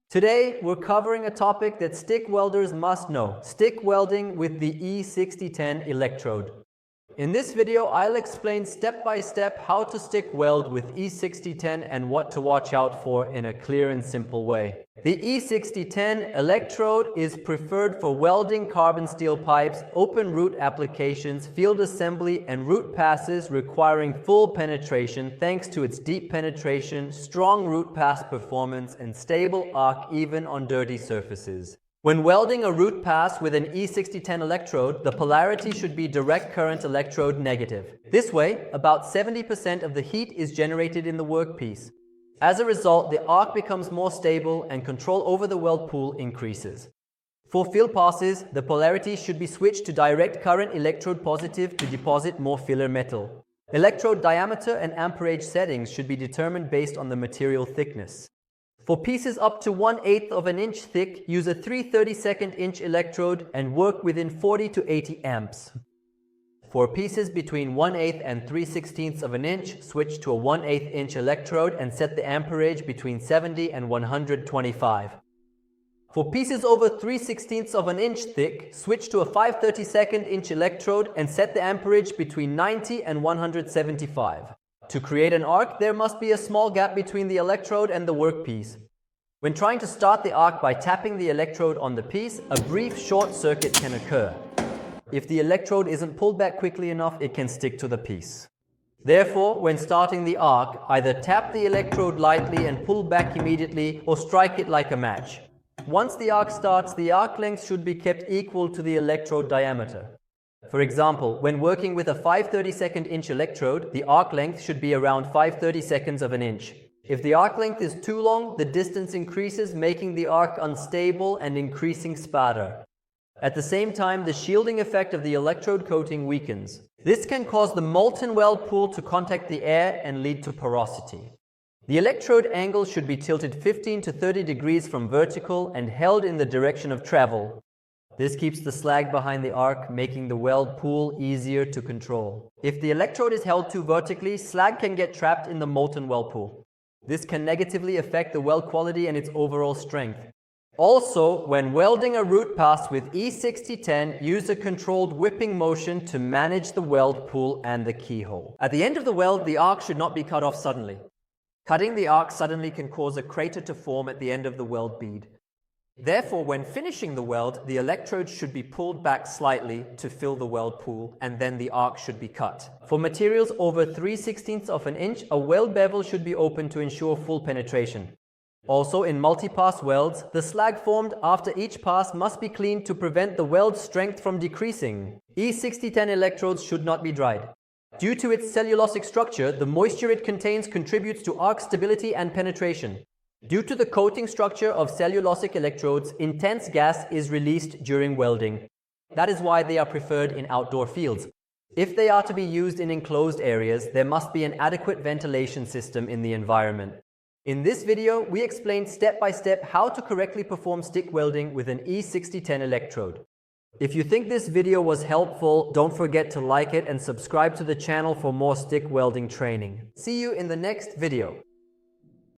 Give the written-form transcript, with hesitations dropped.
Today, we're covering a topic that stick welders must know: stick welding with the E6010 electrode. In this video, I'll explain step by step how to stick weld with E6010 and what to watch out for in a clear and simple way. The E6010 electrode is preferred for welding carbon steel pipes, open root applications, field assembly, and root passes requiring full penetration thanks to its deep penetration, strong root pass performance, and stable arc even on dirty surfaces. When welding a root pass with an E6010 electrode, the polarity should be direct current electrode negative. This way, about 70% of the heat is generated in the workpiece. As a result, the arc becomes more stable and control over the weld pool increases. For field passes, the polarity should be switched to direct current electrode positive to deposit more filler metal. Electrode diameter and amperage settings should be determined based on the material thickness. For pieces up to 1/8 of an inch thick, use a 3/32 inch electrode and work within 40 to 80 amps. For pieces between 1/8 and 3/16 of an inch, switch to a 1/8 inch electrode and set the amperage between 70 and 125. For pieces over 3/16 of an inch thick, switch to a 5/32 inch electrode and set the amperage between 90 and 175. To create an arc, there must be a small gap between the electrode and the workpiece. When trying to start the arc by tapping the electrode on the piece, a brief short circuit can occur. If the electrode isn't pulled back quickly enough, it can stick to the piece. Therefore, when starting the arc, either tap the electrode lightly and pull back immediately, or strike it like a match. Once the arc starts, the arc length should be kept equal to the electrode diameter. For example, when working with a 5/32 inch electrode, the arc length should be around 5/32 of an inch. If the arc length is too long, the distance increases, making the arc unstable and increasing spatter. At the same time, the shielding effect of the electrode coating weakens. This can cause the molten weld pool to contact the air and lead to porosity. The electrode angle should be tilted 15 to 30 degrees from vertical and held in the direction of travel. This keeps the slag behind the arc, making the weld pool easier to control. If the electrode is held too vertically, slag can get trapped in the molten weld pool. This can negatively affect the weld quality and its overall strength. Also, when welding a root pass with E6010, use a controlled whipping motion to manage the weld pool and the keyhole. At the end of the weld, the arc should not be cut off suddenly. Cutting the arc suddenly can cause a crater to form at the end of the weld bead. Therefore, when finishing the weld, the electrode should be pulled back slightly to fill the weld pool, and then the arc should be cut. For materials over 3/16 of an inch, a weld bevel should be open to ensure full penetration. Also, in multi-pass welds, the slag formed after each pass must be cleaned to prevent the weld strength from decreasing. E6010 electrodes should not be dried. Due to its cellulosic structure, the moisture it contains contributes to arc stability and penetration. Due to the coating structure of cellulosic electrodes, intense gas is released during welding. That is why they are preferred in outdoor fields. If they are to be used in enclosed areas, there must be an adequate ventilation system in the environment. In this video, we explain step by step how to correctly perform stick welding with an E6010 electrode. If you think this video was helpful, don't forget to like it and subscribe to the channel for more stick welding training. See you in the next video.